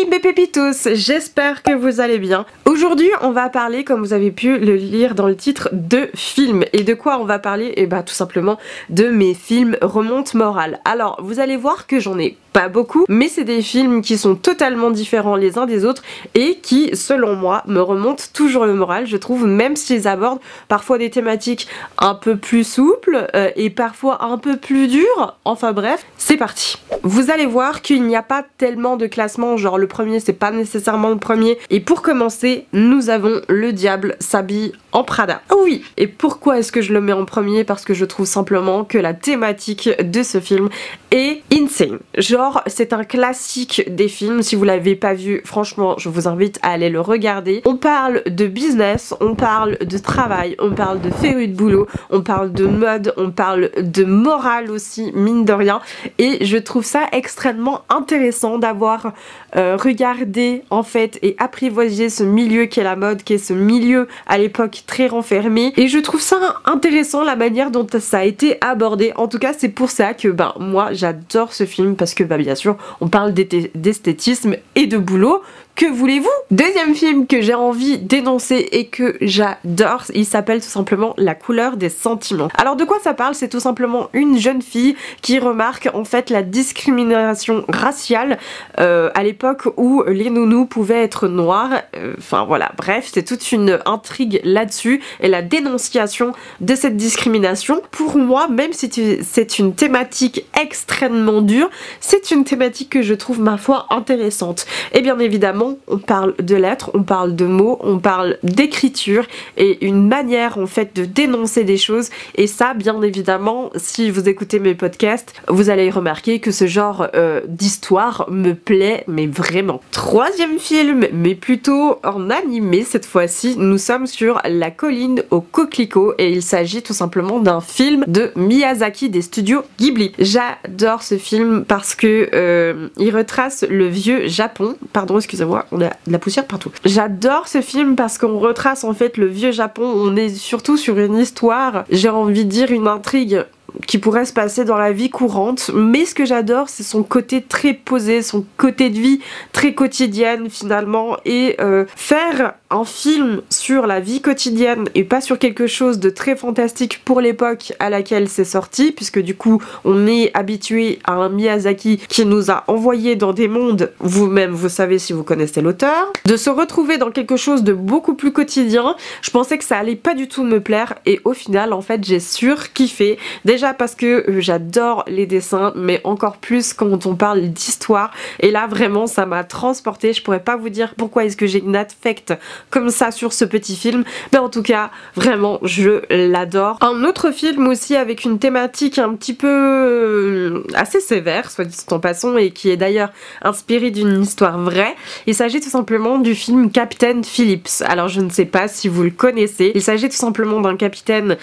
mes pépitos, j'espère que vous allez bien. Aujourd'hui on va parler, comme vous avez pu le lire dans le titre, de films. Et de quoi on va parler? Et bah tout simplement de mes films remonte morale. Alors vous allez voir que j'en ai pas beaucoup, mais c'est des films qui sont totalement différents les uns des autres et qui, selon moi, me remontent toujours le moral, je trouve, même s'ils abordent parfois des thématiques un peu plus souples et parfois un peu plus dures. Enfin bref, c'est parti. Vous allez voir qu'il n'y a pas tellement de classement, genre le premier c'est pas nécessairement le premier. Et pour commencer, nous avons Le Diable s'habille en Prada. Oh oui, et pourquoi est-ce que je le mets en premier? Parce que je trouve simplement que la thématique de ce film est insane. Genre, c'est un classique des films. Si vous l'avez pas vu, franchement, je vous invite à aller le regarder. On parle de business, on parle de travail, on parle de féru de boulot, on parle de mode, on parle de morale aussi, mine de rien. Et je trouve ça extrêmement intéressant d'avoir regardé en fait et apprivoisé ce milieu qu'est la mode, qui est ce milieu à l'époque très renfermé. Et je trouve ça intéressant la manière dont ça a été abordé. En tout cas, c'est pour ça que moi j'adore ce film, parce que bien sûr on parle d'esthétisme et de boulot. Que voulez-vous? Deuxième film que j'ai envie d'énoncer et que j'adore, il s'appelle tout simplement La couleur des sentiments. Alors de quoi ça parle? C'est tout simplement une jeune fille qui remarque en fait la discrimination raciale à l'époque où les nounous pouvaient être noirs. Enfin voilà, bref, c'est toute une intrigue là-dessus et la dénonciation de cette discrimination. Pour moi, même si c'est une thématique extrêmement dure, c'est une thématique que je trouve ma foi intéressante. Et bien évidemment, on parle de lettres, on parle de mots, on parle d'écriture et une manière en fait de dénoncer des choses. Et ça, bien évidemment, si vous écoutez mes podcasts, vous allez remarquer que ce genre d'histoire me plaît, mais vraiment. Troisième film, mais plutôt en animé cette fois-ci, nous sommes sur La colline aux coquelicots et il s'agit tout simplement d'un film de Miyazaki des studios Ghibli. J'adore ce film parce que il retrace le vieux Japon. Pardon, excusez-moi, on a de la poussière partout. J'adore ce film parce qu'on retrace en fait le vieux Japon. On est surtout sur une histoire, j'ai envie de dire une intrigue qui pourrait se passer dans la vie courante, mais ce que j'adore c'est son côté très posé, son côté de vie très quotidienne finalement, et faire un film sur la vie quotidienne et pas sur quelque chose de très fantastique pour l'époque à laquelle c'est sorti, puisque du coup on est habitué à un Miyazaki qui nous a envoyé dans des mondes, vous-même vous savez si vous connaissez l'auteur, de se retrouver dans quelque chose de beaucoup plus quotidien. Je pensais que ça allait pas du tout me plaire et au final en fait j'ai surkiffé. Déjà parce que j'adore les dessins, mais encore plus quand on parle d'histoire, et là vraiment ça m'a transportée. Je pourrais pas vous dire pourquoi est-ce que j'ai une affect comme ça sur ce petit film, mais en tout cas vraiment je l'adore. Un autre film aussi avec une thématique un petit peu assez sévère, soit dit en passant, et qui est d'ailleurs inspiré d'une histoire vraie. Il s'agit tout simplement du film Captain Phillips. Alors je ne sais pas si vous le connaissez, il s'agit tout simplement d'un capitaine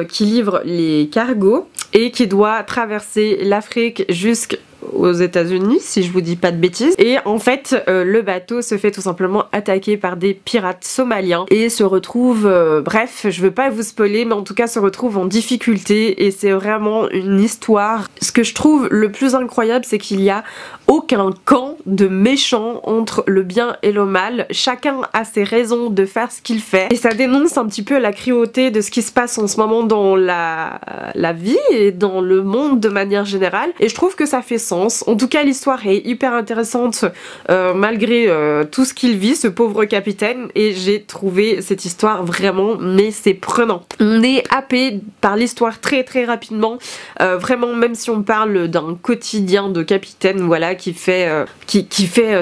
qui livre les cargos et qui doit traverser l'Afrique jusqu'aux États-Unis, si je vous dis pas de bêtises. Et en fait, le bateau se fait tout simplement attaquer par des pirates somaliens et se retrouve, bref, je veux pas vous spoiler, mais en tout cas se retrouve en difficulté, et c'est vraiment une histoire. Ce que je trouve le plus incroyable, c'est qu'il y a aucun camp de méchants entre le bien et le mal. Chacun a ses raisons de faire ce qu'il fait, et ça dénonce un petit peu la cruauté de ce qui se passe en ce moment dans la vie et dans le monde de manière générale, et je trouve que ça fait sens. En tout cas l'histoire est hyper intéressante malgré tout ce qu'il vit, ce pauvre capitaine, et j'ai trouvé cette histoire vraiment, mais c'est prenant. On est happé par l'histoire très très rapidement, vraiment, même si on parle d'un quotidien de capitaine, voilà, qui fait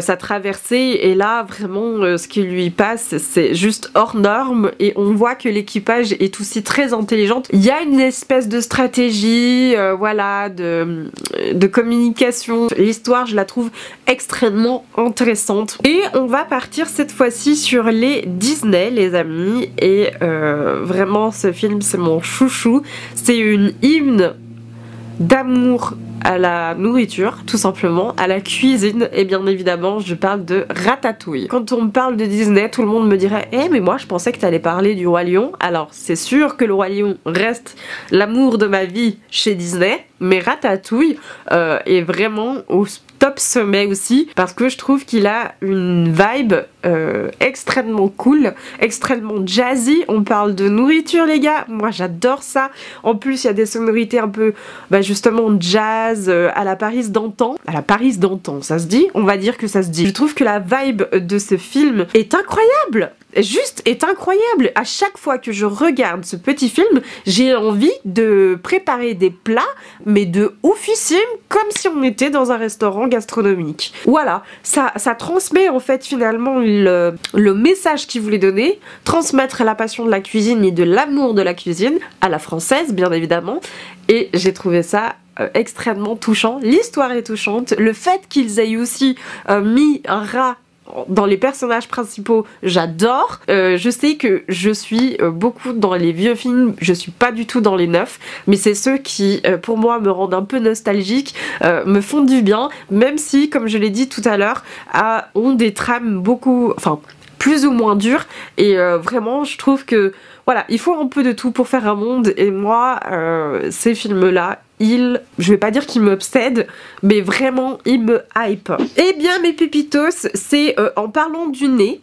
sa traversée, et là vraiment ce qui lui passe c'est juste hors norme, et on voit que l'équipage est aussi très intelligente. Il y a une espèce de stratégie, voilà, de communication. L'histoire je la trouve extrêmement intéressante, et on va partir cette fois-ci sur les Disney les amis, et vraiment ce film c'est mon chouchou. C'est une hymne d'amour à la nourriture, tout simplement, à la cuisine, et bien évidemment je parle de Ratatouille. Quand on me parle de Disney, tout le monde me dirait « Eh mais moi je pensais que t'allais parler du Roi Lion ». Alors c'est sûr que le Roi Lion reste l'amour de ma vie chez Disney, mais Ratatouille est vraiment au top sommet aussi parce que je trouve qu'il a une vibe extrêmement cool, extrêmement jazzy. On parle de nourriture les gars, moi j'adore ça. En plus il y a des sonorités un peu justement jazz à la Paris d'antan. À la Paris d'antan, ça se dit? On va dire que ça se dit. Je trouve que la vibe de ce film est incroyable. Juste est incroyable. À chaque fois que je regarde ce petit film, j'ai envie de préparer des plats, mais de oufissime, comme si on était dans un restaurant gastronomique. Voilà, ça transmet en fait finalement le message qu'il voulait donner, transmettre la passion de la cuisine et de l'amour de la cuisine, à la française bien évidemment, et j'ai trouvé ça extrêmement touchant. L'histoire est touchante, le fait qu'ils aient aussi mis un rat dans les personnages principaux, j'adore. Je sais que je suis beaucoup dans les vieux films, je suis pas du tout dans les neufs, mais c'est ceux qui, pour moi, me rendent un peu nostalgique, me font du bien, même si, comme je l'ai dit tout à l'heure, ont des trames beaucoup... enfin, plus ou moins dures, et vraiment, je trouve que, voilà, il faut un peu de tout pour faire un monde, et moi, ces films-là, je vais pas dire qu'il m'obsède, mais vraiment il me hype. Eh bien mes pépitos, c'est en parlant du nez,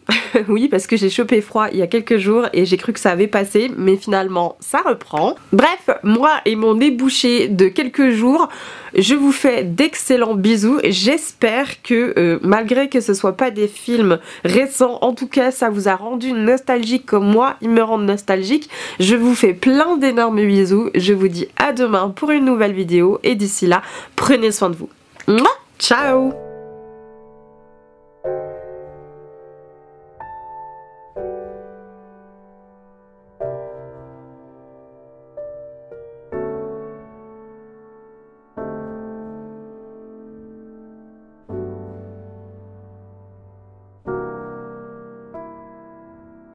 oui parce que j'ai chopé froid il y a quelques jours et j'ai cru que ça avait passé, mais finalement ça reprend. Bref, moi et mon nez bouché de quelques jours, je vous fais d'excellents bisous. J'espère que malgré que ce soit pas des films récents, en tout cas ça vous a rendu nostalgique comme moi, ils me rendent nostalgique. Je vous fais plein d'énormes bisous, je vous dis à demain pour une nouvelle vidéo et d'ici là, prenez soin de vous. Mouah, ciao!